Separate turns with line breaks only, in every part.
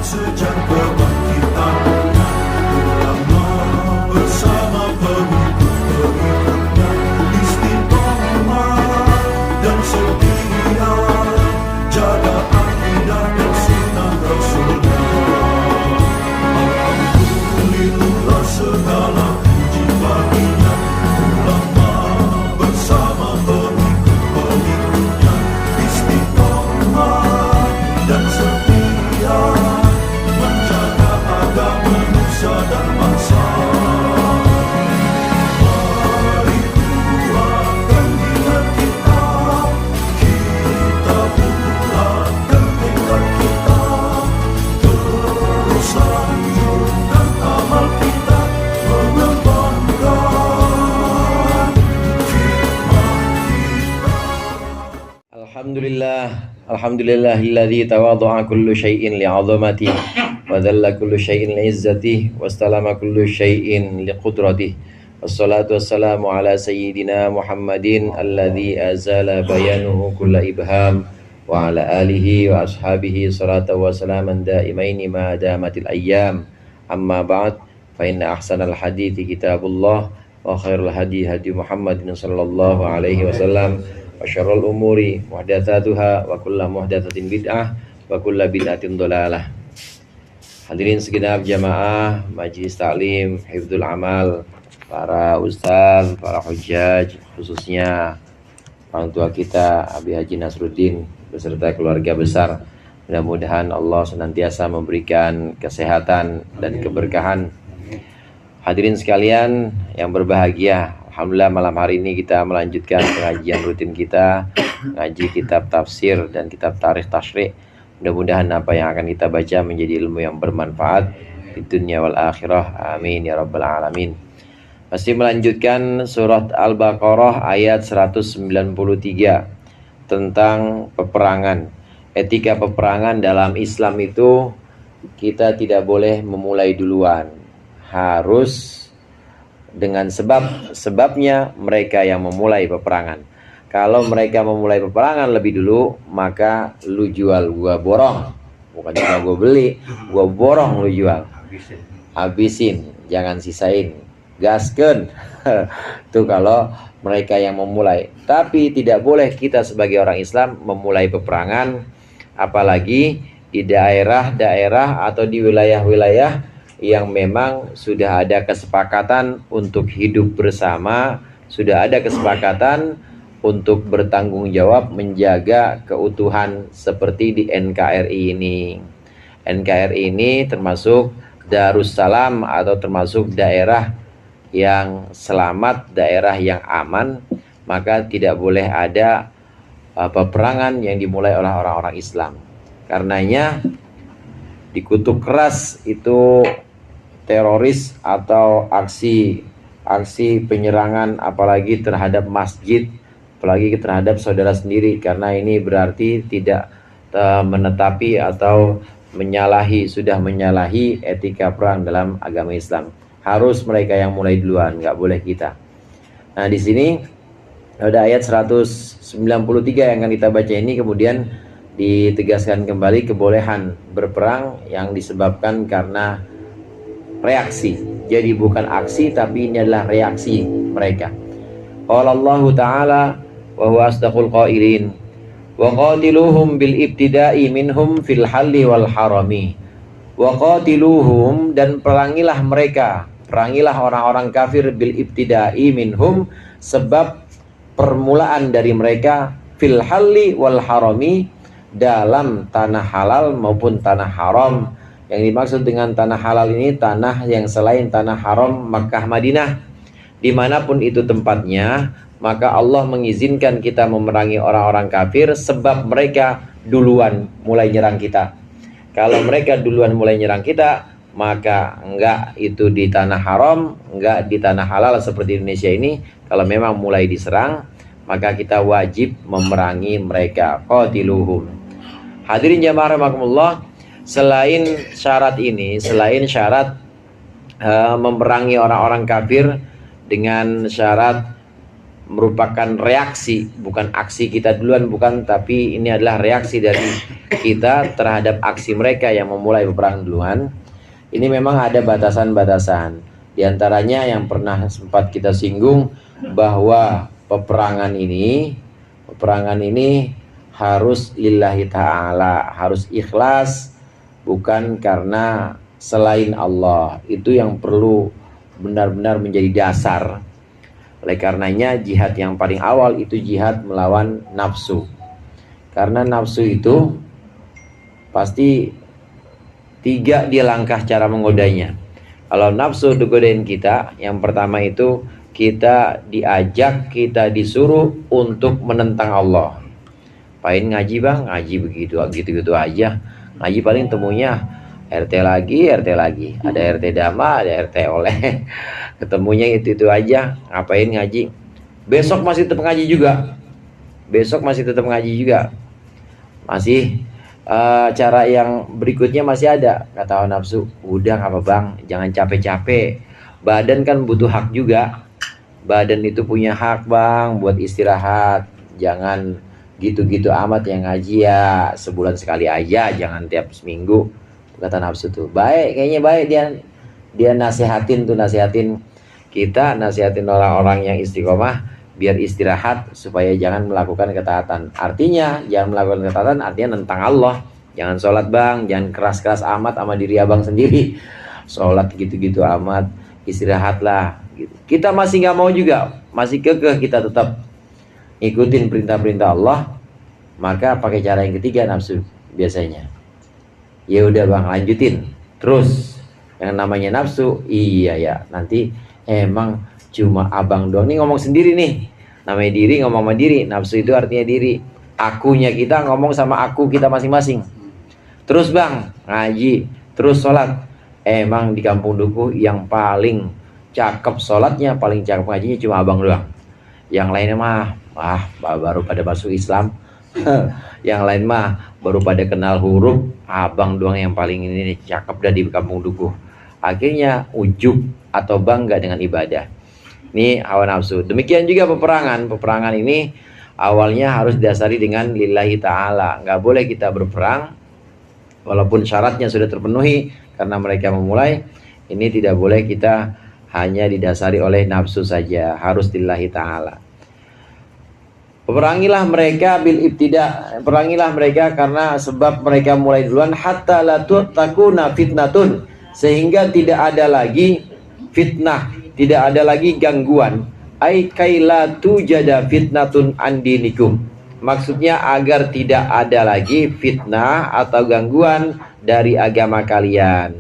sejak kebangkitannya, ulama bersama pengikut-pengikutnya istiqomah dan setia, jaga akidah dan sunnah Rasulnya. Alhamdulillah segala puji baginya, ulama bersama pengikut-pengikutnya istiqomah dan setia, menjaga agama Nusa dan bangsa. Mari kuatkan niat kita, kita bulatkan tekad kita, terus lanjutkan amal kita, mengembangkan khidmat kita.
Alhamdulillahilladzi tawadha'a kullu syai'in li'azamatihi wa dhalla kullu syai'in li'izzatihi wa istalama kullu syai'in liqudratihi. Wassalatu wassalamu ala sayyidina Muhammadin alladzi azala bayanuhu kulla ibham wa ala alihi wa ashabihi salatu wa salaman daimaini ma damatil ayyam. Amma ba'd, fa inna ahsanal hadithi kitabullah wa khairul hadi hadi Muhammadin sallallahu alaihi wasallam wa syarrul umuri muhdatsatuha wa kullu muhdatsatin bid'ah wa kullu bid'atin dhalalah. Hadirin segenap jamaah Majelis Taklim Hifdzul Amal, para ustaz, para hujjaj, khususnya orang tua kita Abi Haji Nasruddin beserta keluarga besar. Mudah-mudahan Allah senantiasa memberikan kesehatan dan keberkahan. Hadirin sekalian yang berbahagia, alhamdulillah malam hari ini kita melanjutkan pengajian rutin kita, ngaji kitab tafsir dan kitab tarikh tasyri'. Mudah-mudahan apa yang akan kita baca menjadi ilmu yang bermanfaat di dunia wal akhirah. Amin ya rabbal alamin. Masih melanjutkan surat Al-Baqarah ayat 193 tentang peperangan. Etika peperangan dalam Islam itu kita tidak boleh memulai duluan. Harus dengan sebabnya mereka yang memulai peperangan. Kalau mereka memulai peperangan lebih dulu, maka lu jual, gua borong. Bukan cuma gua beli, gua borong lu jual. Habisin, jangan sisain. Gaskeun. Itu kalau mereka yang memulai. Tapi tidak boleh kita sebagai orang Islam memulai peperangan, apalagi di daerah-daerah atau di wilayah-wilayah yang memang sudah ada kesepakatan untuk hidup bersama, sudah ada kesepakatan untuk bertanggung jawab menjaga keutuhan seperti di NKRI ini. NKRI ini termasuk Darussalam atau termasuk daerah yang selamat, daerah yang aman, maka tidak boleh ada peperangan yang dimulai oleh orang-orang Islam. Karenanya dikutuk keras itu teroris atau aksi penyerangan, apalagi terhadap masjid, apalagi terhadap saudara sendiri, karena ini berarti tidak menetapi atau sudah menyalahi etika perang dalam agama Islam. Harus mereka yang mulai duluan, nggak boleh kita. Nah di sini ada ayat 193 yang akan kita baca ini, kemudian ditegaskan kembali kebolehan berperang yang disebabkan karena reaksi. Jadi bukan aksi, tapi ini adalah reaksi mereka. Qala Allah Ta'ala wa huwa asdaqul qailin wa qatiluhum bil ibtida'i minhum fil halli wal harami. Wa qatiluhum, dan perangilah mereka, perangilah orang-orang kafir bil ibtida'i minhum, sebab permulaan dari mereka, fil halli wal harami, dalam tanah halal maupun tanah haram. Yang dimaksud dengan tanah halal ini tanah yang selain tanah haram Makkah Madinah, dimanapun itu tempatnya, maka Allah mengizinkan kita memerangi orang-orang kafir sebab mereka duluan mulai nyerang kita. Kalau mereka duluan mulai nyerang kita, maka enggak itu di tanah haram, enggak di tanah halal seperti Indonesia ini. Kalau memang mulai diserang, maka kita wajib memerangi mereka. Qatiluhum. Hadirin jamaah rahimakumullah, selain syarat ini, selain syarat memerangi orang-orang kafir dengan syarat merupakan reaksi, bukan aksi kita duluan, bukan, tapi ini adalah reaksi dari kita terhadap aksi mereka yang memulai peperangan duluan. Ini memang ada batasan-batasan. Di antaranya yang pernah sempat kita singgung bahwa peperangan ini harus lillahi ta'ala, harus ikhlas, bukan karena selain Allah. Itu yang perlu benar-benar menjadi dasar. Oleh karenanya jihad yang paling awal itu jihad melawan nafsu. Karena nafsu itu pasti 3 dia langkah cara menggodanya. Kalau nafsu godain kita, yang pertama itu kita diajak, kita disuruh untuk menentang Allah. Paling ngaji bang, ngaji gitu-gitu aja. Ngaji paling temunya RT lagi, ada RT Dama, ada RT Oleh. Ketemunya itu aja. Ngapain ngaji? Besok masih tetap ngaji juga. Masih cara yang berikutnya masih ada. Kata hawa nafsu, udah nggak apa bang, jangan capek-capek. Badan kan butuh hak juga. Badan itu punya hak bang buat istirahat. Jangan gitu-gitu amat yang ngaji ya sebulan sekali aja, jangan tiap seminggu. Kata nafsu tuh baik, kayaknya baik dia nasihatin kita, nasihatin orang-orang yang istiqomah biar istirahat supaya jangan melakukan ketaatan. Artinya jangan melakukan ketaatan artinya nentang Allah. Jangan sholat bang, jangan keras-keras amat sama diri abang sendiri. Sholat gitu-gitu amat, istirahatlah gitu. Kita masih nggak mau juga, masih kekeh kita tetap ikutin perintah-perintah Allah, maka pakai cara yang ketiga nafsu biasanya. Ya udah bang, lanjutin terus. Yang namanya nafsu, iya ya, nanti emang cuma abang doang nih ngomong sendiri nih. Namanya diri ngomong sama diri. Nafsu itu artinya diri. Akunya kita ngomong sama aku kita masing-masing. Terus bang, ngaji, terus sholat. Emang di kampung Dukuh yang paling cakep sholatnya, paling cakep ngajinya cuma abang doang. Yang lainnya mah baru pada masuk Islam. Yang lain mah baru pada kenal huruf. Abang doang yang paling ini cakep dah di kampung Dukuh. Akhirnya ujub atau bangga dengan ibadah. Ini hawa nafsu. Demikian juga peperangan. Peperangan ini awalnya harus didasari dengan lillahi ta'ala. Nggak boleh kita berperang walaupun syaratnya sudah terpenuhi karena mereka memulai. Ini tidak boleh kita hanya didasari oleh nafsu saja, harus lillahi ta'ala. Perangilah mereka bil ibtida. Perangilah mereka karena sebab mereka mulai duluan, hatta la takuna fitnatun, sehingga tidak ada lagi fitnah, tidak ada lagi gangguan. Ai kaila tujada fitnatun andinikum. Maksudnya agar tidak ada lagi fitnah atau gangguan dari agama kalian.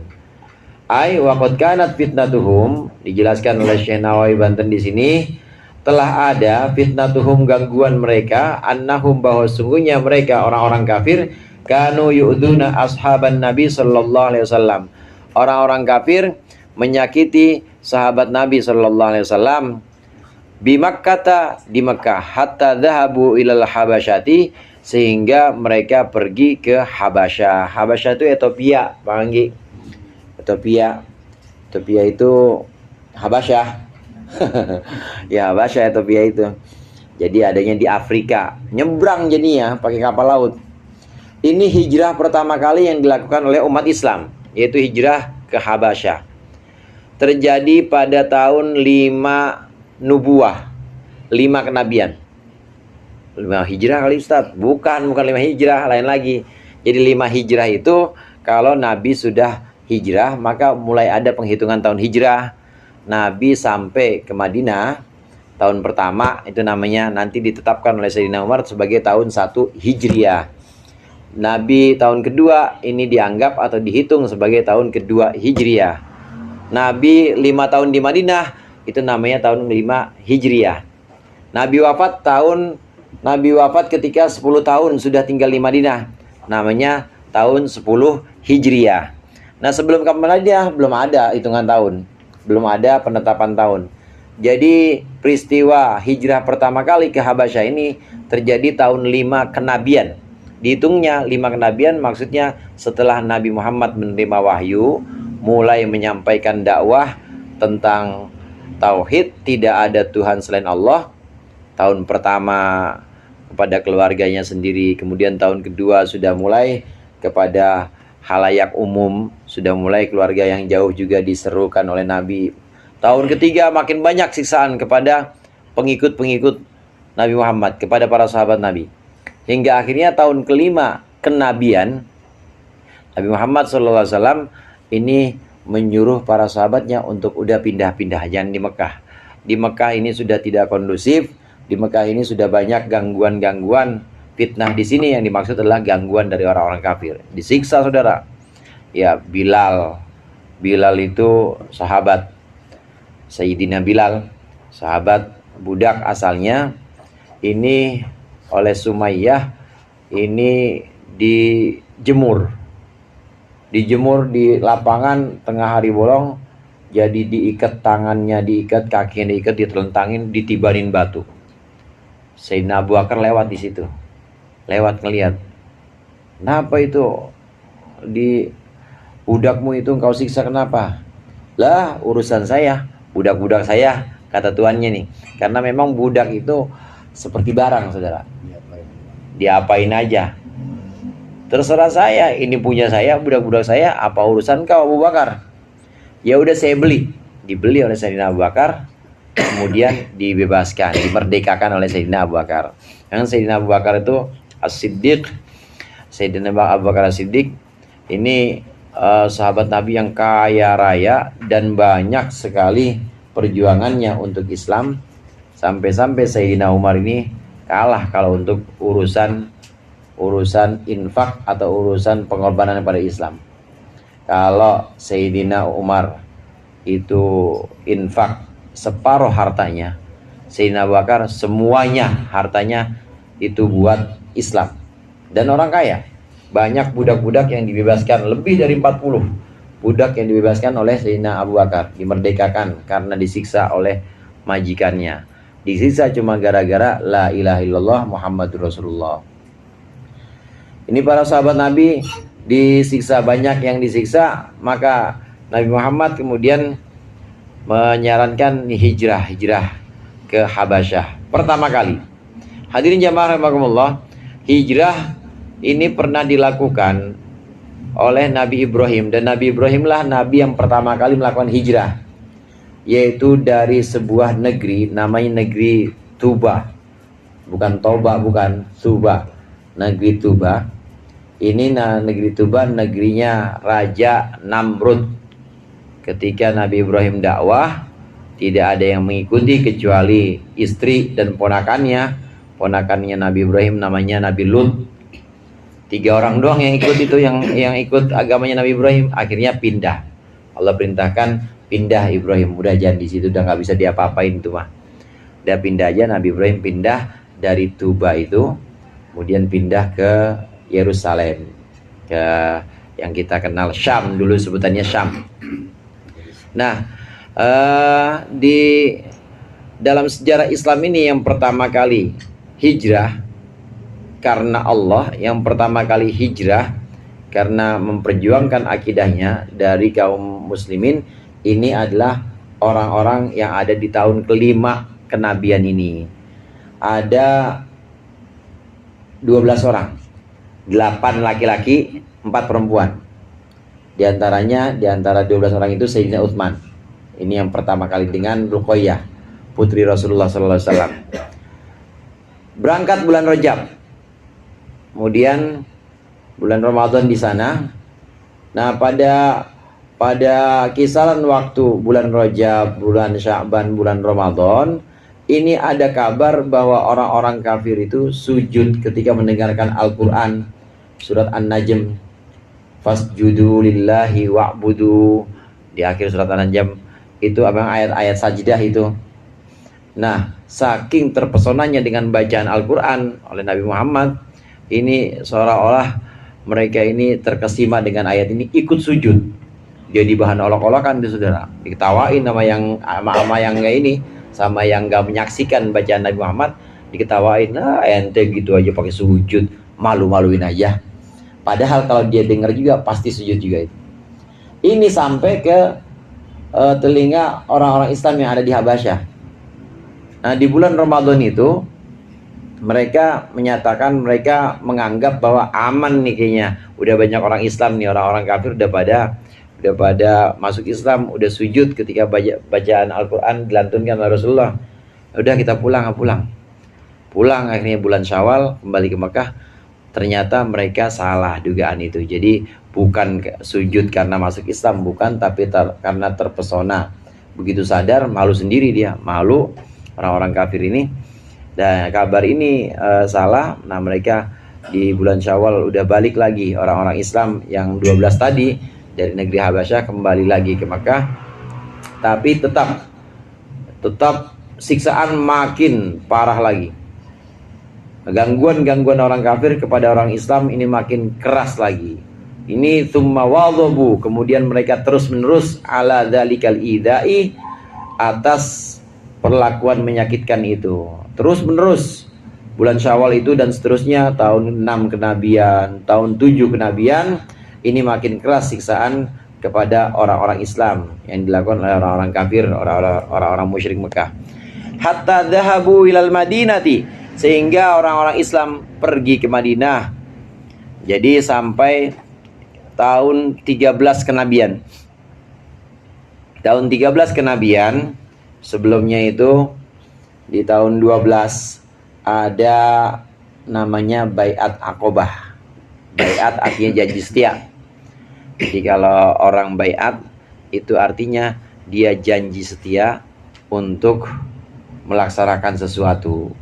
Ai waqad kanat fitnatuhum, dijelaskan oleh Syekh Nawawi Banten di sini, telah ada fitnatuhum gangguan mereka, annahum bahwa sungguhnya mereka orang-orang kafir, kanu yu'duna ashaban Nabi sallallahu alaihi wasallam. Orang-orang kafir menyakiti sahabat Nabi sallallahu alaihi wasallam di Makkah, hatta dhahabu ilal habasyati, sehingga mereka pergi ke Habasyah. Habasyah itu Ethiopia, Bang Anggi. Ethiopia itu Habasyah. Ya Habasyah Ethiopia itu. Jadi adanya di Afrika. Nyebrang jadinya pakai kapal laut. Ini hijrah pertama kali yang dilakukan oleh umat Islam, yaitu hijrah ke Habasyah. Terjadi pada tahun 5 nubuah, 5 kenabian. 5 hijrah kali Ustaz? Bukan 5 hijrah, lain lagi. Jadi 5 hijrah itu kalau Nabi sudah hijrah, maka mulai ada penghitungan tahun hijrah. Nabi sampai ke Madinah tahun pertama itu namanya nanti ditetapkan oleh Sayyidina Umar sebagai tahun 1 Hijriah. Nabi tahun kedua ini dianggap atau dihitung sebagai tahun kedua Hijriah. Nabi 5 tahun di Madinah itu namanya tahun 5 Hijriah. Nabi wafat ketika 10 tahun sudah tinggal di Madinah, namanya tahun 10 Hijriah. Nah sebelum ke Madinah belum ada hitungan tahun, belum ada penetapan tahun. Jadi peristiwa hijrah pertama kali ke Habasyah ini terjadi tahun 5 kenabian. Dihitungnya 5 kenabian, maksudnya setelah Nabi Muhammad menerima wahyu, mulai menyampaikan dakwah tentang tauhid, tidak ada Tuhan selain Allah, tahun pertama kepada keluarganya sendiri, kemudian tahun kedua sudah mulai kepada halayak umum, sudah mulai keluarga yang jauh juga diserukan oleh Nabi. Tahun ketiga makin banyak siksaan kepada pengikut-pengikut Nabi Muhammad, kepada para sahabat Nabi. Hingga akhirnya tahun kelima kenabian, Nabi Muhammad SAW ini menyuruh para sahabatnya untuk udah pindah-pindah, jangan di Mekah. Di Mekah ini sudah tidak kondusif, di Mekah ini sudah banyak gangguan-gangguan, fitnah. Di sini yang dimaksud adalah gangguan dari orang-orang kafir. Disiksa saudara. Ya, Bilal itu sahabat, Sayyidina Bilal, sahabat budak asalnya, ini oleh Sumayyah ini dijemur di lapangan tengah hari bolong. Jadi diikat tangannya, diikat kakinya, diikat, ditelentangin, ditibanin batu. Sayyidina Abu Bakar lewat di situ, lewat ngelihat. Kenapa itu di budakmu itu engkau siksa, kenapa? Lah urusan saya, budak-budak saya, kata tuannya nih. Karena memang budak itu seperti barang saudara, diapain aja terserah saya, ini punya saya, budak-budak saya, apa urusan kau Abu Bakar? Ya udah saya dibeli oleh Sayyidina Abu Bakar, kemudian dibebaskan, dimerdekakan oleh Sayyidina Abu Bakar. Yang Sayyidina Abu Bakar itu As-Siddiq, Sayyidina Abu Bakar As-Siddiq ini sahabat Nabi yang kaya raya dan banyak sekali perjuangannya untuk Islam, sampai-sampai Sayyidina Umar ini kalah kalau untuk urusan infak atau urusan pengorbanan pada Islam. Kalau Sayyidina Umar itu infak separuh hartanya, Sayyidina Abu Bakar semuanya hartanya itu buat Islam. Dan orang kaya, banyak budak-budak yang dibebaskan, lebih dari 40 budak yang dibebaskan oleh Sayyidina Abu Bakar, dimerdekakan karena disiksa oleh majikannya. Disiksa cuma gara-gara la ilaha illallah Muhammadur Rasulullah. Ini para sahabat Nabi disiksa, banyak yang disiksa, maka Nabi Muhammad kemudian menyarankan hijrah ke Habasyah pertama kali. Hadirin jamaah rahimakumullah, hijrah ini pernah dilakukan oleh Nabi Ibrahim, dan Nabi Ibrahim lah nabi yang pertama kali melakukan hijrah, yaitu dari sebuah negeri namanya negeri Tuba, bukan Toba, bukan Tuba, negeri Tuba. Ini negeri Tuba negerinya Raja Namrud. Ketika Nabi Ibrahim dakwah, tidak ada yang mengikuti kecuali istri dan ponakannya Nabi Ibrahim namanya Nabi Lut. 3 orang doang yang ikut itu, yang ikut agamanya Nabi Ibrahim. Akhirnya pindah, Allah perintahkan pindah Ibrahim, udah jangan di situ, udah nggak bisa diapa-apain itu mah. Udah pindah aja. Nabi Ibrahim pindah dari Tuba itu, kemudian pindah ke Yerusalem, ke yang kita kenal Syam, dulu sebutannya Syam. Nah, di dalam sejarah Islam ini yang pertama kali hijrah karena Allah, yang pertama kali hijrah karena memperjuangkan akidahnya dari kaum muslimin, ini adalah orang-orang yang ada di tahun kelima kenabian ini. Ada 12 orang, 8 laki-laki, 4 perempuan. Di antara 12 orang itu Sayyidina Utsman. Ini yang pertama kali dengan Ruqayyah, putri Rasulullah SAW. Berangkat bulan Rajab, kemudian bulan Ramadan di sana. Nah, pada kisaran waktu bulan Rajab, bulan Sya'ban, bulan Ramadan, ini ada kabar bahwa orang-orang kafir itu sujud ketika mendengarkan Al-Quran, surat An-Najm, fasjudu lillahi wa'budu. Di akhir surat An-Najm itu abang ayat-ayat sajdah itu. Nah, saking terpesonanya dengan bacaan Al-Quran oleh Nabi Muhammad, ini seolah-olah mereka ini terkesima dengan ayat ini, ikut sujud. Jadi bahan olok-olokan itu saudara, diketawain sama yang nggak ini, sama yang nggak menyaksikan bacaan Nabi Muhammad, diketawain. Nah, ente gitu aja pakai sujud, malu-maluin aja. Padahal kalau dia dengar juga pasti sujud juga itu. Ini sampai ke telinga orang-orang Islam yang ada di Habasyah. Nah, di bulan Ramadan itu mereka menyatakan, mereka menganggap bahwa aman nih kayaknya. Udah banyak orang Islam nih, orang-orang kafir udah pada masuk Islam, udah sujud ketika bacaan Al-Quran dilantunkan oleh Rasulullah. Udah kita pulang. Pulang akhirnya bulan Syawal kembali ke Mekah. Ternyata mereka salah dugaan itu. Jadi bukan sujud karena masuk Islam, bukan, tapi karena terpesona. Begitu sadar, malu sendiri dia, malu orang-orang kafir ini. Dan kabar ini salah. Nah, mereka di bulan Syawal udah balik lagi, orang-orang Islam yang 12 tadi dari negeri Habasyah kembali lagi ke Mekah. Tapi tetap siksaan makin parah lagi. Gangguan orang kafir kepada orang Islam ini makin keras lagi. Ini tsumma wadhabu, kemudian mereka terus-menerus ala dzalikal idai, atas perlakuan menyakitkan itu. Terus-menerus bulan Syawal itu dan seterusnya, tahun 6 kenabian, tahun 7 kenabian, ini makin keras siksaan kepada orang-orang Islam yang dilakukan oleh orang-orang kafir, orang-orang musyrik Mekah. Hatta dhahabu ilal Madinati, sehingga orang-orang Islam pergi ke Madinah. Jadi sampai tahun 13 kenabian. Tahun 13 kenabian, sebelumnya itu di tahun 12 ada namanya Baiat Aqobah. Baiat artinya janji setia. Jadi kalau orang baiat itu artinya dia janji setia untuk melaksanakan sesuatu.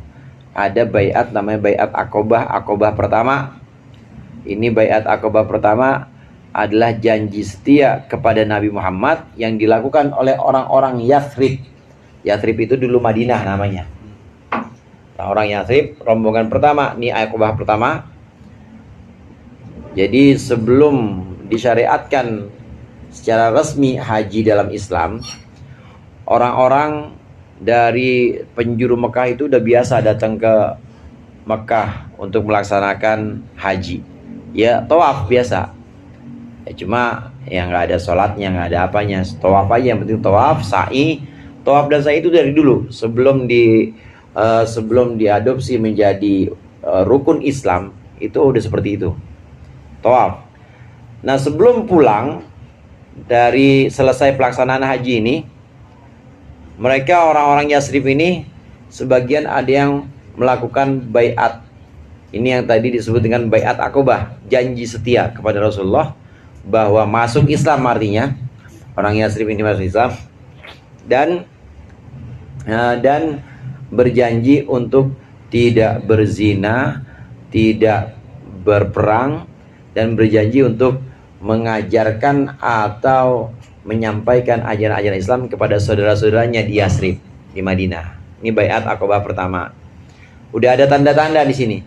Ada baiat namanya Baiat Aqobah, Aqobah pertama. Ini Baiat Aqobah pertama adalah janji setia kepada Nabi Muhammad yang dilakukan oleh orang-orang Yathrib. Yathrib itu dulu Madinah namanya. Orang Yathrib, rombongan pertama, ini Aqobah pertama. Jadi sebelum disyariatkan secara resmi haji dalam Islam, orang-orang dari penjuru Mekah itu udah biasa datang ke Mekah untuk melaksanakan haji. Ya, tawaf biasa. Ya, cuma yang nggak ada sholatnya, nggak ada apanya. Tawaf aja, yang penting tawaf, sa'i. Tawaf dan sa'i itu dari dulu, sebelum diadopsi menjadi rukun Islam, itu udah seperti itu. Tawaf. Nah, sebelum pulang dari selesai pelaksanaan haji ini, mereka orang-orang Yathrib ini sebagian ada yang melakukan baiat. Ini yang tadi disebut dengan Baiat Aqobah, janji setia kepada Rasulullah bahwa masuk Islam, artinya orang Yathrib ini masuk Islam dan berjanji untuk tidak berzina, tidak berperang, dan berjanji untuk mengajarkan atau menyampaikan ajaran-ajaran Islam kepada saudara-saudaranya di Yathrib, di Madinah. Ini Baiat Aqobah pertama. Udah ada tanda-tanda di sini.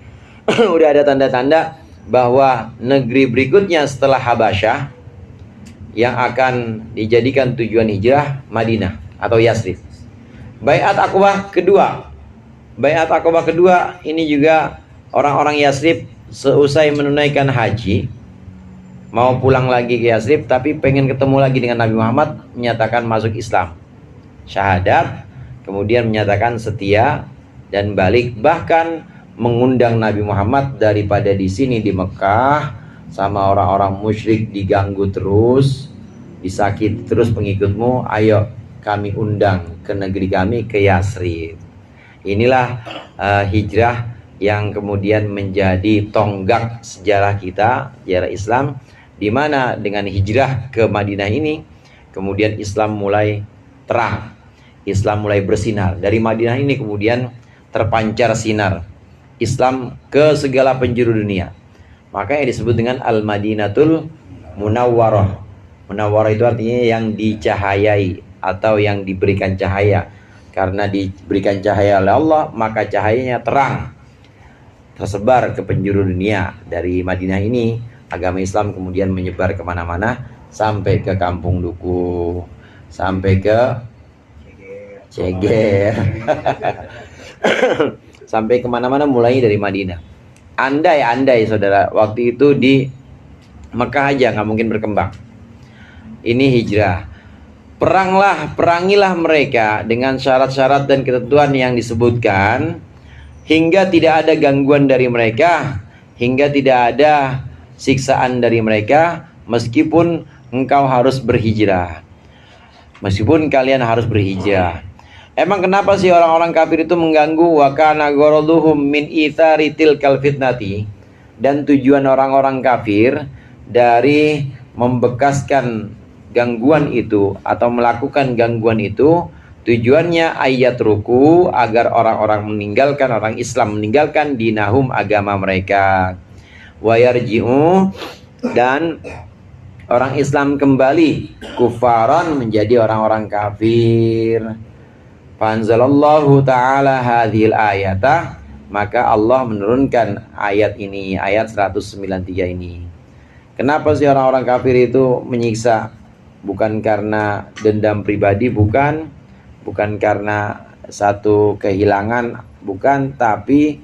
Udah ada tanda-tanda bahwa negeri berikutnya setelah Habasyah yang akan dijadikan tujuan hijrah, Madinah atau Yathrib. Baiat Aqobah kedua. Baiat Aqobah kedua ini juga orang-orang Yathrib seusai menunaikan haji, mau pulang lagi ke Yathrib, tapi pengen ketemu lagi dengan Nabi Muhammad, menyatakan masuk Islam, syahadat, kemudian menyatakan setia dan balik, bahkan mengundang Nabi Muhammad daripada di sini di Mekah sama orang-orang musyrik diganggu terus, disakiti terus pengikutmu, ayo kami undang ke negeri kami, ke Yathrib. Inilah hijrah yang kemudian menjadi tonggak sejarah kita, sejarah Islam, di mana dengan hijrah ke Madinah ini kemudian Islam mulai terang, Islam mulai bersinar. Dari Madinah ini kemudian terpancar sinar Islam ke segala penjuru dunia. Makanya disebut dengan Al-Madinatul Munawwarah. Munawwarah itu artinya yang dicahayai atau yang diberikan cahaya. Karena diberikan cahaya oleh Allah, maka cahayanya terang, tersebar ke penjuru dunia. Dari Madinah ini agama Islam kemudian menyebar kemana-mana, sampai ke Kampung Duku, sampai ke Ceger, sampai kemana-mana, mulai dari Madinah. Andai saudara, waktu itu di Mekah aja nggak mungkin berkembang. Ini hijrah. perangilah mereka dengan syarat-syarat dan ketentuan yang disebutkan, hingga tidak ada gangguan dari mereka, hingga tidak ada siksaan dari mereka, meskipun engkau harus berhijrah. Meskipun kalian harus berhijrah. Emang kenapa sih orang-orang kafir itu mengganggu? Wa kana gharaduhum min ithari tilkal fitnati. Dan tujuan orang-orang kafir dari membekaskan gangguan itu atau melakukan gangguan itu, tujuannya ayat ruku, agar orang-orang meninggalkan, orang Islam meninggalkan dinahum, agama mereka. Wa yarji'u, dan orang Islam kembali kufaran, menjadi orang-orang kafir. Fanzalallahu ta'ala hadhil ayatah, maka Allah menurunkan ayat ini, ayat 193 ini. Kenapa sih orang-orang kafir itu menyiksa? Bukan karena dendam pribadi, bukan karena satu kehilangan, bukan, tapi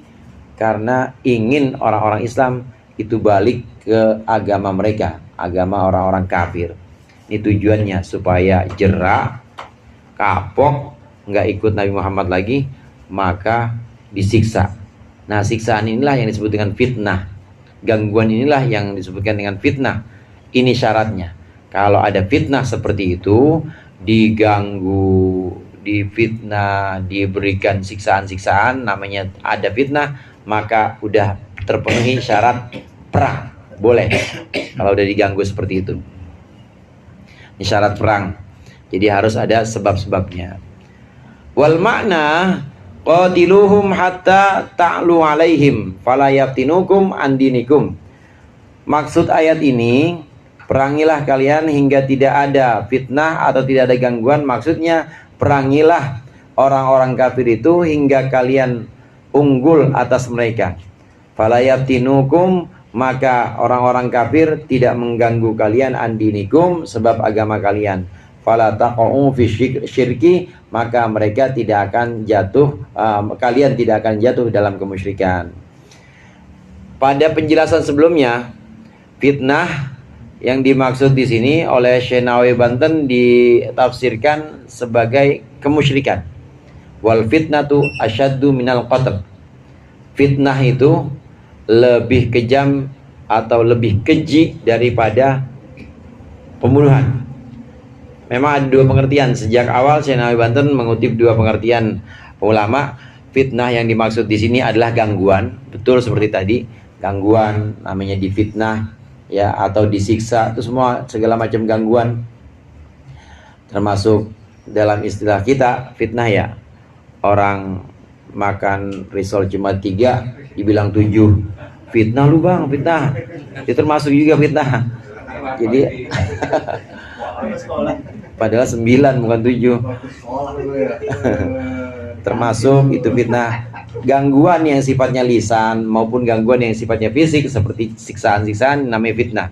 karena ingin orang-orang Islam itu balik ke agama mereka, agama orang-orang kafir. Ini tujuannya, supaya jerak, kapok, nggak ikut Nabi Muhammad lagi, maka disiksa. Nah, siksaan inilah yang disebut dengan fitnah. Gangguan inilah yang disebutkan dengan fitnah. Ini syaratnya. Kalau ada fitnah seperti itu, diganggu, difitnah, diberikan siksaan-siksaan, namanya ada fitnah, maka udah terpenuhi syarat perang. Boleh kalau udah diganggu seperti itu. Ini syarat perang. Jadi harus ada sebab-sebabnya. Wal makna qatiluhum hatta ta'lu alaihim fala yaftinukum an dinikum. Maksud ayat ini, perangilah kalian hingga tidak ada fitnah atau tidak ada gangguan. Maksudnya perangilah orang-orang kafir itu hingga kalian unggul atas mereka. Fala yaftinukum, maka orang-orang kafir tidak mengganggu kalian andinikum, sebab agama kalian. Fala taqa'u fi syirki, maka mereka tidak akan jatuh, kalian tidak akan jatuh dalam kemusyrikan. Pada penjelasan sebelumnya, fitnah yang dimaksud di sini oleh Syekh Nawawi Banten ditafsirkan sebagai kemusyrikan. Wal fitnatu asyaddu minal qatl. Fitnah itu lebih kejam atau lebih keji daripada pembunuhan. Memang ada dua pengertian. Sejak awal Syekh Nawawi Banten mengutip dua pengertian ulama. Fitnah yang dimaksud di sini adalah gangguan, betul seperti tadi, gangguan namanya difitnah, ya, atau disiksa, itu semua segala macam gangguan. Termasuk dalam istilah kita fitnah, ya, orang makan risol cuma 3 dibilang 7, fitnah lu bang, fitnah. Itu termasuk juga fitnah. Jadi padahal 9 bukan 7. Termasuk itu fitnah. Gangguan yang sifatnya lisan maupun gangguan yang sifatnya fisik seperti siksaan-siksaan namanya fitnah.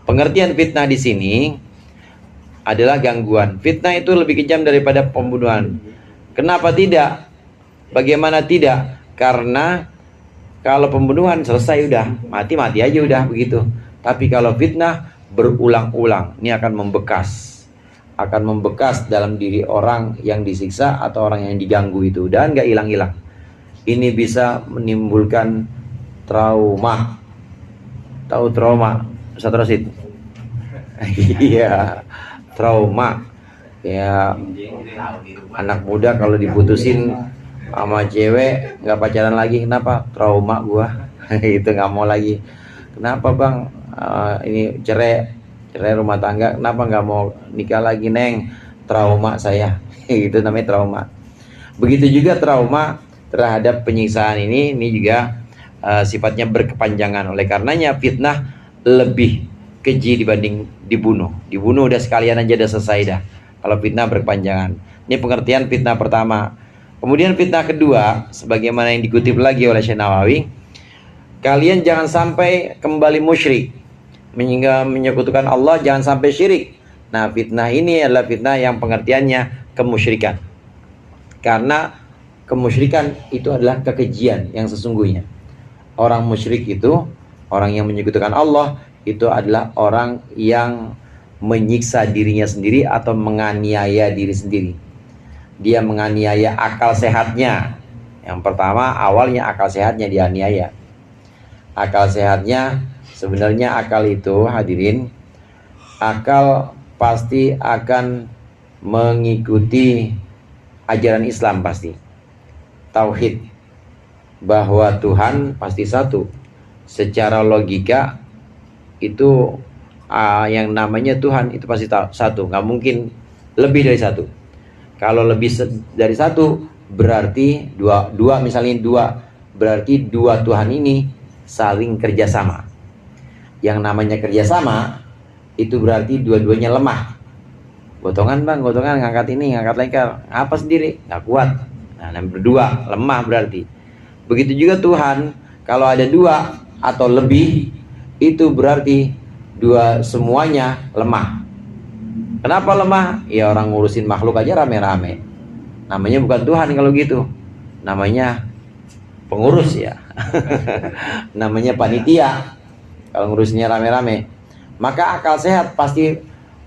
Pengertian fitnah di sini adalah gangguan. Fitnah itu lebih kejam daripada pembunuhan. Kenapa tidak? Bagaimana tidak? Karena kalau pembunuhan selesai udah, mati-mati aja udah begitu. Tapi kalau fitnah berulang-ulang, ini akan membekas dalam diri orang yang disiksa atau orang yang diganggu itu, dan gak hilang-hilang. Ini bisa menimbulkan trauma. Tahu trauma, Ustaz Rosid? Iya, trauma. Ya, anak muda kalau diputusin sama cewek nggak pacaran lagi, kenapa? Trauma gua. Itu nggak mau lagi. Kenapa bang? Ini cerai rumah tangga, kenapa nggak mau nikah lagi neng? Trauma saya. Itu namanya trauma. Begitu juga trauma terhadap penyiksaan ini juga sifatnya berkepanjangan. Oleh karenanya fitnah lebih keji dibanding dibunuh. Dibunuh udah sekalian aja, udah selesai dah. Kalau fitnah berkepanjangan. Ini pengertian fitnah pertama. Kemudian fitnah kedua, sebagaimana yang dikutip lagi oleh Syekh Nawawi, kalian jangan sampai kembali musyrik, menyekutukan Allah, jangan sampai syirik. Nah, fitnah ini adalah fitnah yang pengertiannya kemusyrikan. Karena kemusyrikan itu adalah kekejian yang sesungguhnya. Orang musyrik itu, orang yang menyekutukan Allah, itu adalah orang yang menyiksa dirinya sendiri atau menganiaya diri sendiri. Dia menganiaya akal sehatnya. Yang pertama, awalnya akal sehatnya dianiaya. Akal sehatnya, sebenarnya akal itu, hadirin, akal pasti akan mengikuti ajaran Islam pasti. Tauhid, bahwa Tuhan pasti satu. Secara logika itu yang namanya Tuhan itu pasti satu, nggak mungkin lebih dari satu. Kalau lebih dari satu berarti dua misalnya dua, berarti dua Tuhan ini saling kerjasama. Yang namanya kerjasama itu berarti dua-duanya lemah. Gotongan bang, gotongan ngangkat ini, ngangkat lengkar, apa sendiri nggak kuat. Nah, berdua lemah berarti. Begitu juga Tuhan, kalau ada dua atau lebih itu berarti dua semuanya lemah. Kenapa lemah? Ya orang ngurusin makhluk aja rame-rame. Namanya bukan Tuhan kalau gitu. Namanya pengurus ya. Namanya panitia. Kalau ngurusinnya rame-rame. Maka akal sehat pasti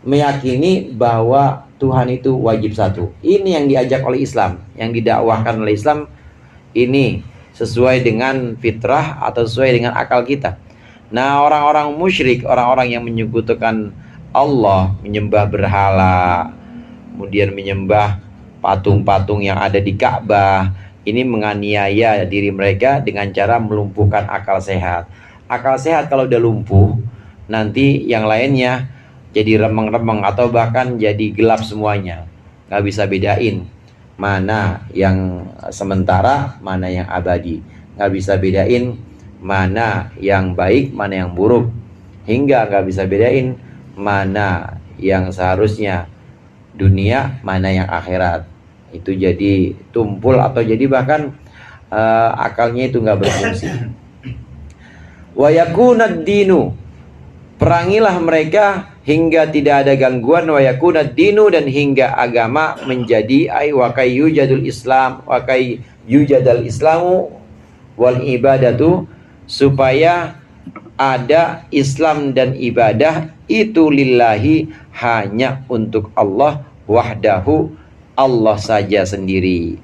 meyakini bahwa Tuhan itu wajib satu. Ini yang diajak oleh Islam, yang didakwahkan oleh Islam. Ini sesuai dengan fitrah atau sesuai dengan akal kita. Nah, orang-orang musyrik, orang-orang yang menyekutukan Allah, menyembah berhala, kemudian menyembah patung-patung yang ada di Ka'bah, ini menganiaya diri mereka dengan cara melumpuhkan akal sehat. Akal sehat kalau udah lumpuh, nanti yang lainnya jadi remeng-remeng atau bahkan jadi gelap semuanya. Nggak bisa bedain mana yang sementara, mana yang abadi. Nggak bisa bedain mana yang baik, mana yang buruk. Hingga nggak bisa bedain mana yang seharusnya dunia, mana yang akhirat. Itu jadi tumpul atau jadi bahkan akalnya itu nggak berfungsi. Wa yakunad dinu, perangilah mereka hingga tidak ada gangguan. Wa yakunad dinu, dan hingga agama menjadi wa kay yujadul Islam wa kay yujadal Islamu wal ibadatu, supaya ada Islam dan ibadah itu lillahi, hanya untuk Allah, wahdahu, Allah saja sendiri.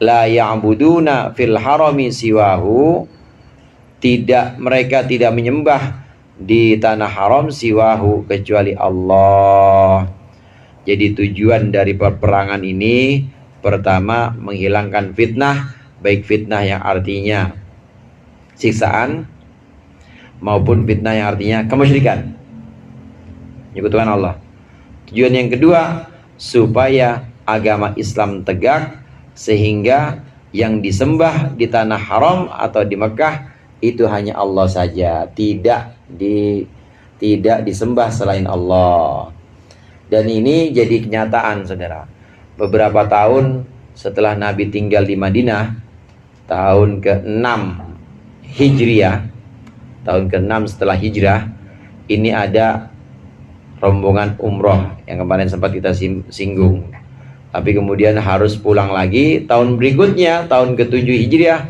La ya'buduna fil harami siwahu, mereka tidak menyembah di tanah haram siwahu, kecuali Allah. Jadi tujuan dari peperangan ini pertama menghilangkan fitnah, baik fitnah yang artinya siksaan maupun fitnah yang artinya kemusyrikan, menyekutukan Allah. Tujuan yang kedua, supaya agama Islam tegak, sehingga yang disembah di tanah haram atau di Mekah itu hanya Allah saja, tidak disembah selain Allah. Dan ini jadi kenyataan, saudara. Beberapa tahun setelah Nabi tinggal di Madinah, tahun ke-6 Hijriah, tahun ke-6 setelah hijrah, ini ada rombongan umroh yang kemarin sempat kita singgung. Tapi kemudian harus pulang lagi tahun berikutnya, tahun ke-7 Hijriah.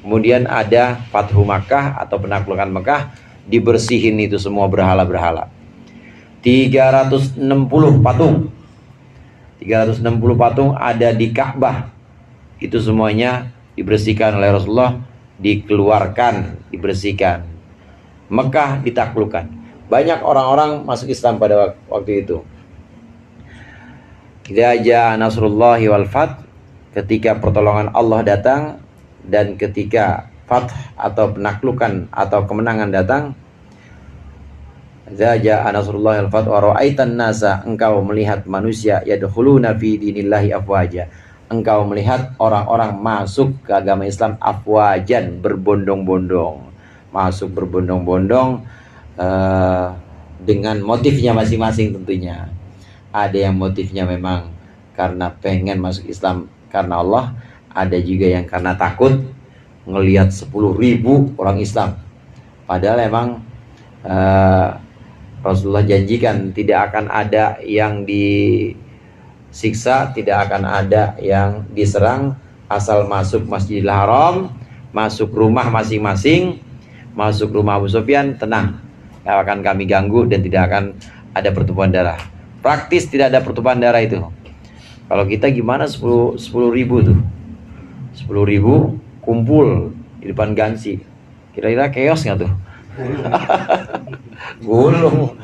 Kemudian ada Fathu Makkah atau penaklukan Mekah, dibersihin itu semua berhala-berhala. 360 patung. 360 patung ada di Ka'bah. Itu semuanya dibersihkan oleh Rasulullah, dikeluarkan, dibersihkan. Mekah ditaklukkan. Banyak orang-orang masuk Islam pada waktu itu. Idza jaa nasrullahi wal fath, ketika pertolongan Allah datang dan ketika fath atau penaklukan atau kemenangan datang. Idza jaa nasrullahi wal fath wa ra'aitan nasa, engkau melihat manusia yadkhuluna fi dinillahi afwaja, engkau melihat orang-orang masuk ke agama Islam afwajan, berbondong-bondong, masuk berbondong-bondong dengan motifnya masing-masing tentunya. Ada yang motifnya memang karena pengen masuk Islam karena Allah, ada juga yang karena takut ngelihat 10.000 orang Islam. Padahal emang Rasulullah janjikan tidak akan ada yang disiksa, tidak akan ada yang diserang, asal masuk Masjidil Haram, masuk rumah masing-masing, masuk rumah Abu Sufyan, tenang, tidak akan kami ganggu dan tidak akan ada pertumpahan darah. Praktis tidak ada pertumpahan darah itu. Kalau kita gimana 10 ribu tuh, 10 ribu kumpul di depan Gansi, kira-kira chaos nggak tuh? Gulung.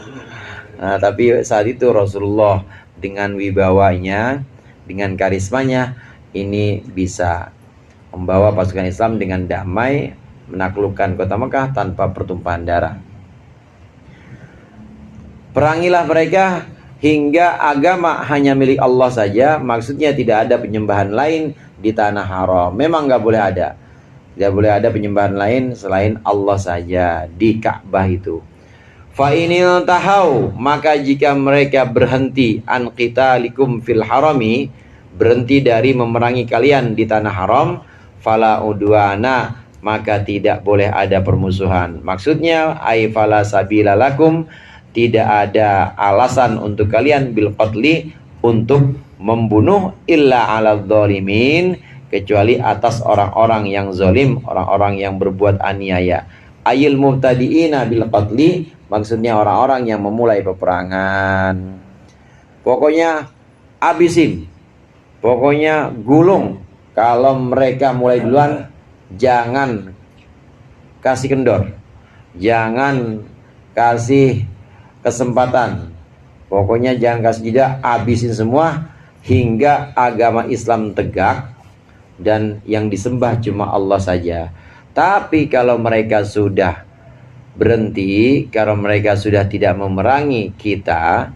Nah, tapi saat itu Rasulullah dengan wibawanya, dengan karismanya, ini bisa membawa pasukan Islam dengan damai menaklukkan kota Mekah tanpa pertumpahan darah. Perangilah mereka hingga agama hanya milik Allah saja. Maksudnya tidak ada penyembahan lain di tanah haram. Memang nggak boleh ada. Tidak boleh ada penyembahan lain selain Allah saja di Ka'bah itu. Fa inil tahau, maka jika mereka berhenti an qitalikum fil harami, berhenti dari memerangi kalian di tanah haram, fala udwana, maka tidak boleh ada permusuhan. Maksudnya ai fala sabila lakum, tidak ada alasan untuk kalian bil qatli, untuk membunuh, illa alal dzalimin, kecuali atas orang-orang yang zalim, orang-orang yang berbuat aniaya. Ayil mubtadiina bil qatli, maksudnya orang-orang yang memulai peperangan. Pokoknya abisin, pokoknya gulung. Kalau mereka mulai duluan, jangan kasih kendor, jangan kasih kesempatan, pokoknya jangan kasih jeda, habisin semua hingga agama Islam tegak dan yang disembah cuma Allah saja. Tapi kalau mereka sudah berhenti, kalau mereka sudah tidak memerangi kita,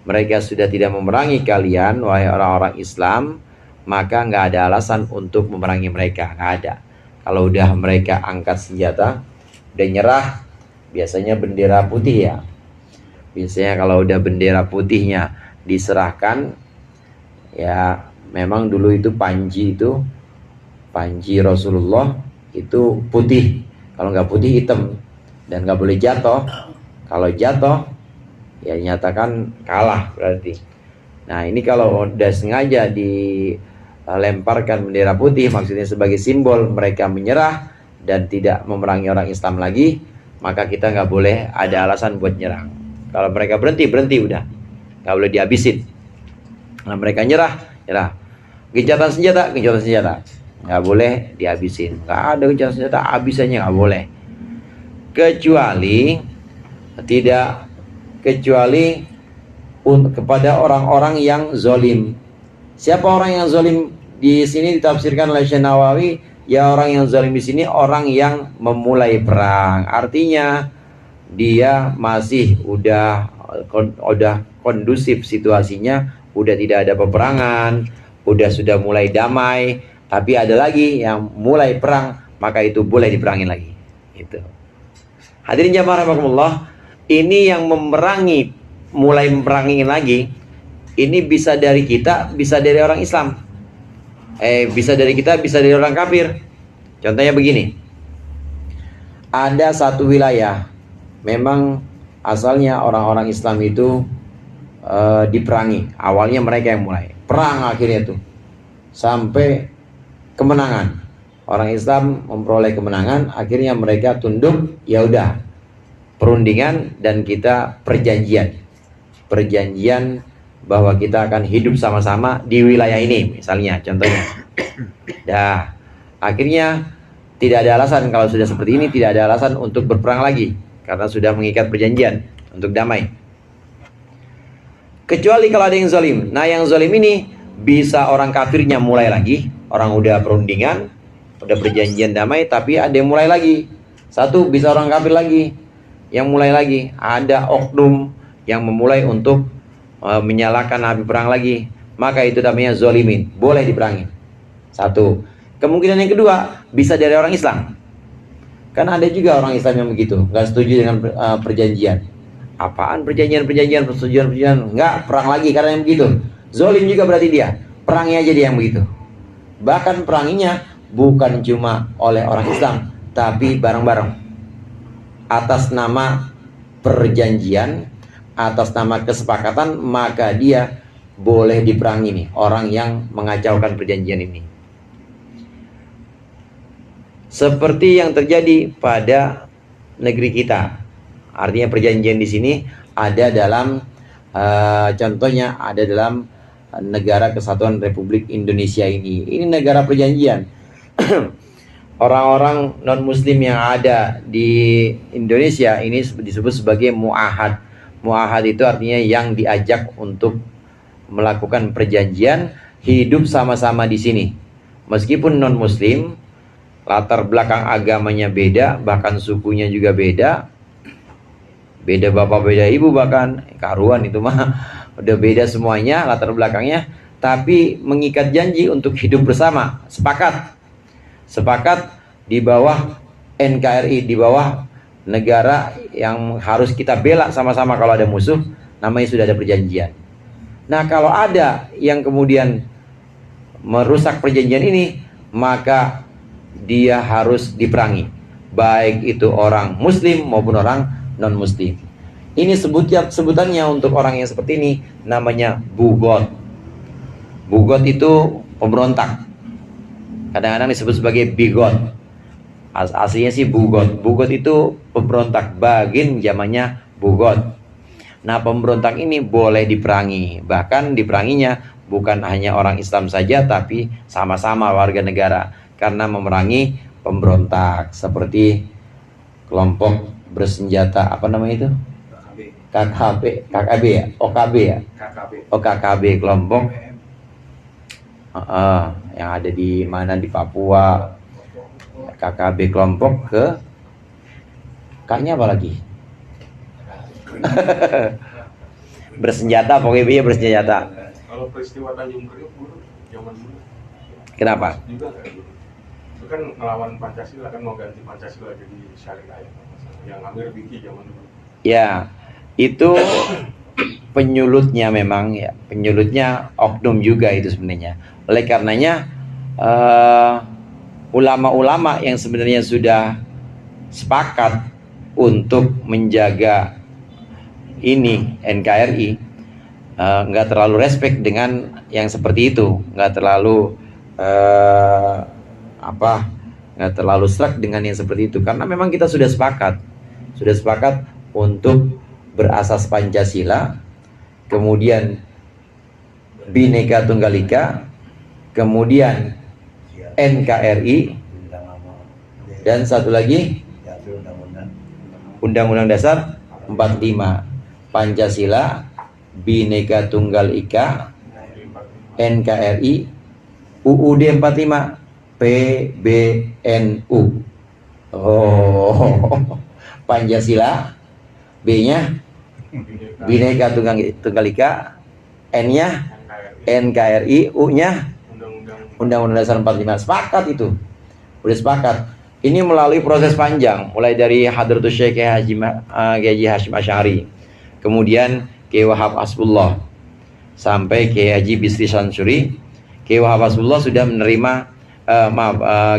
mereka sudah tidak memerangi kalian, wahai orang-orang Islam, maka nggak ada alasan untuk memerangi mereka, nggak ada. Kalau udah mereka angkat senjata, udah nyerah, biasanya bendera putih ya. Biasanya kalau udah bendera putihnya diserahkan, ya memang dulu itu panji Rasulullah itu putih. Kalau nggak putih hitam dan nggak boleh jatuh. Kalau jatuh ya nyatakan kalah berarti. Nah ini kalau udah sengaja dilemparkan bendera putih, maksudnya sebagai simbol mereka menyerah dan tidak memerangi orang Islam lagi, maka kita nggak boleh ada alasan buat nyerang. Kalau mereka berhenti udah, nggak boleh dihabisin. Nah, mereka nyerah. Gencatan senjata, nggak boleh dihabisin. Nggak ada gencatan senjata, habisannya nggak boleh. Kecuali kepada orang-orang yang zolim. Siapa orang yang zolim di sini ditafsirkan oleh Syekh Nawawi? Ya orang yang zolim di sini orang yang memulai perang. Artinya dia masih udah kondusif situasinya, udah tidak ada peperangan, sudah mulai damai, tapi ada lagi yang mulai perang, maka itu boleh diperangin lagi. Itu. Hadirin jamaah rahimakumullah, ini yang mulai memerangi lagi, ini bisa dari kita, bisa dari orang Islam. Bisa dari kita, bisa dari orang kafir. Contohnya begini. Ada satu wilayah, memang asalnya orang-orang Islam itu diperangi. Awalnya mereka yang mulai perang, akhirnya tuh sampai kemenangan. Orang Islam memperoleh kemenangan, akhirnya mereka tunduk, ya udah perundingan dan kita perjanjian bahwa kita akan hidup sama-sama di wilayah ini, misalnya contohnya. Dah, akhirnya tidak ada alasan, kalau sudah seperti ini tidak ada alasan untuk berperang lagi, karena sudah mengikat perjanjian untuk damai. Kecuali kalau ada yang zalim. Nah yang zalim ini bisa orang kafirnya mulai lagi. Orang udah perundingan, udah perjanjian damai, tapi ada yang mulai lagi. Satu, bisa orang kafir lagi yang mulai lagi. Ada oknum yang memulai untuk menyalakan api perang lagi. Maka itu namanya zalimin, boleh diperangin. Satu. Kemungkinan yang kedua, bisa dari orang Islam. Kan ada juga orang Islam yang begitu, nggak setuju dengan perjanjian. Apaan perjanjian, persetujuan, nggak, perang lagi karena yang begitu. Zolim juga berarti dia, perangi aja dia yang begitu. Bahkan peranginya bukan cuma oleh orang Islam, tapi bareng-bareng. Atas nama perjanjian, atas nama kesepakatan, maka dia boleh diperangi nih, orang yang mengacaukan perjanjian ini. Seperti yang terjadi pada negeri kita. Artinya perjanjian di sini ada dalam Contohnya ada dalam Negara Kesatuan Republik Indonesia ini. Ini negara perjanjian. Orang-orang non-muslim yang ada di Indonesia ini disebut sebagai mu'ahad. Mu'ahad itu artinya yang diajak untuk melakukan perjanjian hidup sama-sama di sini. Meskipun non-muslim, latar belakang agamanya beda, bahkan sukunya juga beda. Beda bapak, beda ibu, bahkan karuan itu mah udah beda semuanya latar belakangnya, tapi mengikat janji untuk hidup bersama, sepakat di bawah NKRI, di bawah negara yang harus kita bela sama-sama kalau ada musuh, namanya sudah ada perjanjian. Nah, kalau ada yang kemudian merusak perjanjian ini, maka dia harus diperangi, baik itu orang muslim maupun orang non-muslim. Ini sebutannya untuk orang yang seperti ini namanya bugot. Bugot itu pemberontak. Kadang-kadang disebut sebagai bigot. Aslinya sih bugot. Bugot itu pemberontak. Bagin zamannya bugot. Nah, pemberontak ini boleh diperangi. Bahkan diperanginya bukan hanya orang Islam saja, tapi sama-sama warga negara. Karena memerangi pemberontak. Seperti kelompok bersenjata, apa namanya itu? KKB ya? OKB ya? KKB kelompok yang ada di mana, di Papua. KKB kelompok ke K-nya apa lagi? Bersenjata, pokoknya dia bersenjata.
Kalau peristiwa Tanjung Priok dulu, zaman dulu.
Kenapa?
Juga kayak gitu. Itu kan melawan Pancasila, kan mau ganti Pancasila jadi syariah ya. Yang ngambil Biki zaman dulu.
Ya, itu penyulutnya memang ya, penyulutnya oknum juga itu sebenarnya. Oleh karenanya ulama-ulama yang sebenarnya sudah sepakat untuk menjaga ini NKRI nggak terlalu respect dengan yang seperti itu, nggak terlalu nggak terlalu struck dengan yang seperti itu, karena memang kita sudah sepakat untuk berasas Pancasila, kemudian Bhinneka Tunggal Ika, kemudian NKRI, dan satu lagi Undang-Undang Dasar 45. Pancasila, Bhinneka Tunggal Ika, NKRI, UUD 45, PBNU. Pancasila, B-nya Bhinneka Tunggal Ika, N-nya NKRI, U-nya Undang-Undang Dasar 45. Sepakat itu. Udah sepakat. Ini melalui proses panjang, mulai dari Hadratus Syekh Haji Hashim Asy'ari, kemudian Kiai Wahab Hasbullah, sampai Kiai Haji Bisri Sansuri. Kiai Wahab Hasbullah sudah menerima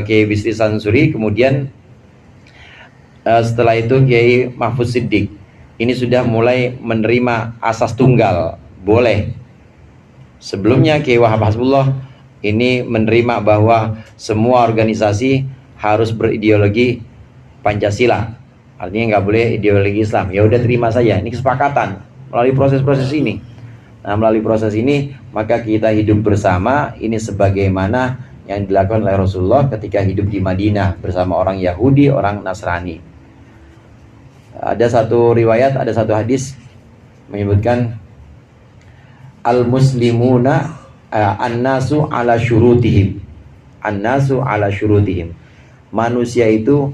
Kiai Bisri Sansuri, kemudian setelah itu Kiai Mahfud Siddiq ini sudah mulai menerima asas tunggal, boleh. Sebelumnya Kiai Wahab Hasbullah ini menerima bahwa semua organisasi harus berideologi Pancasila, artinya nggak boleh ideologi Islam. Ya udah, terima saja, ini kesepakatan melalui proses-proses ini. Nah, melalui proses ini maka kita hidup bersama. Ini sebagaimana yang dilakukan oleh Rasulullah ketika hidup di Madinah bersama orang Yahudi, orang Nasrani. Ada satu riwayat, ada satu hadis menyebutkan al-muslimuna an-nasu ala syurutihim. An-nasu ala syurutihim. Manusia itu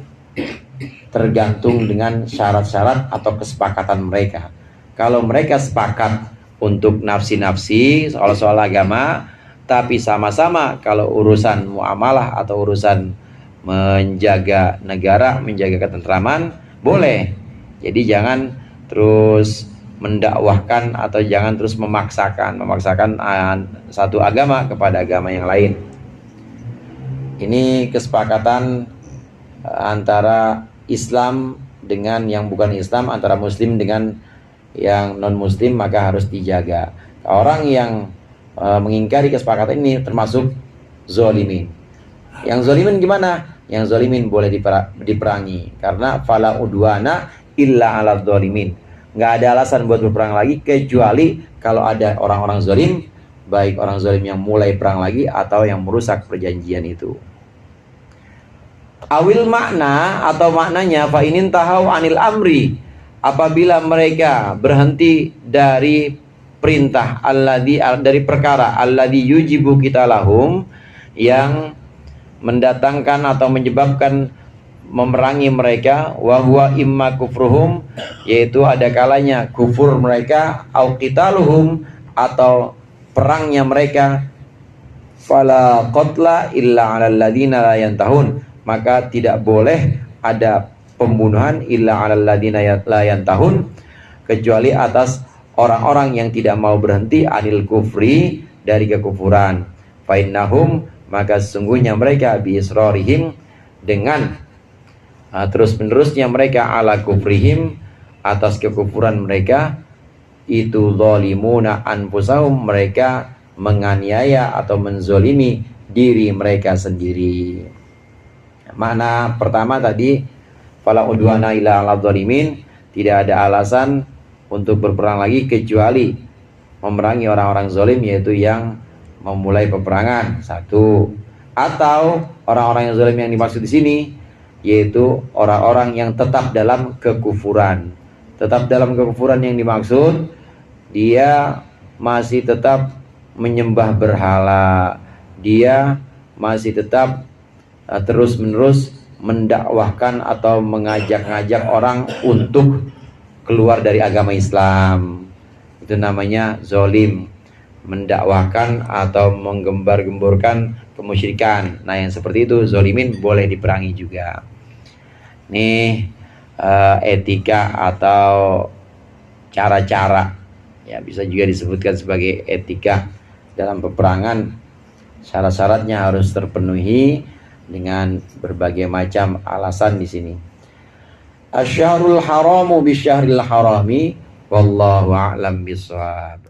tergantung dengan syarat-syarat atau kesepakatan mereka. Kalau mereka sepakat untuk nafsi-nafsi soal-soal agama, tapi sama-sama kalau urusan muamalah atau urusan menjaga negara, menjaga ketentraman, boleh. Jadi jangan terus mendakwahkan atau jangan terus memaksakan satu agama kepada agama yang lain. Ini kesepakatan antara Islam dengan yang bukan Islam, antara Muslim dengan yang non-Muslim, maka harus dijaga. Orang yang mengingkari kesepakatan ini termasuk zolimin. Yang zolimin gimana? Yang zolimin boleh diperangi, karena fala udwana illa ala zolimin. nggak ada alasan buat berperang lagi kecuali kalau ada orang-orang zalim, baik orang zalim yang mulai perang lagi atau yang merusak perjanjian itu. Awil makna atau maknanya fa inin tahau anil amri, apabila mereka berhenti dari perintah dari perkara alladzi yujibu kita lahum, yang mendatangkan atau menyebabkan memerangi mereka, wa huwa imma kufruhum, yaitu ada kalanya kufur mereka, au qitaluhum, atau perangnya mereka, fala qatla illa 'alal ladzina la yantahun, maka tidak boleh ada pembunuhan illa 'alal ladzina la yantahun, kecuali atas orang-orang yang tidak mau berhenti anil kufri, dari kekufuran. Fa innahum, maka sesungguhnya mereka bi israrihim, dengan terus-menerusnya mereka ala kufrihim, atas kekufuran mereka, itu zalimuna anfusahum, mereka menganiaya atau menzolimi diri mereka sendiri. Makna pertama tadi, fala udwana ila ala zalimin, tidak ada alasan untuk berperang lagi kecuali memerangi orang-orang zalim, yaitu yang memulai peperangan, satu. Atau orang-orang yang zalim yang dimaksud di sini yaitu orang-orang yang tetap dalam kekufuran. Tetap dalam kekufuran yang dimaksud, dia masih tetap menyembah berhala, dia masih tetap terus-menerus mendakwahkan atau mengajak-ngajak orang untuk keluar dari agama Islam. Itu namanya zalim, mendakwahkan atau menggembar-gemborkan kemusyrikan. Nah, yang seperti itu zalimin boleh diperangi juga. Nih etika atau cara-cara, ya bisa juga disebutkan sebagai etika dalam peperangan. Syarat-syaratnya harus terpenuhi dengan berbagai macam alasan di sini. Asy-syahrul haramu bisyahril harami, wallahu a'lam bishawab.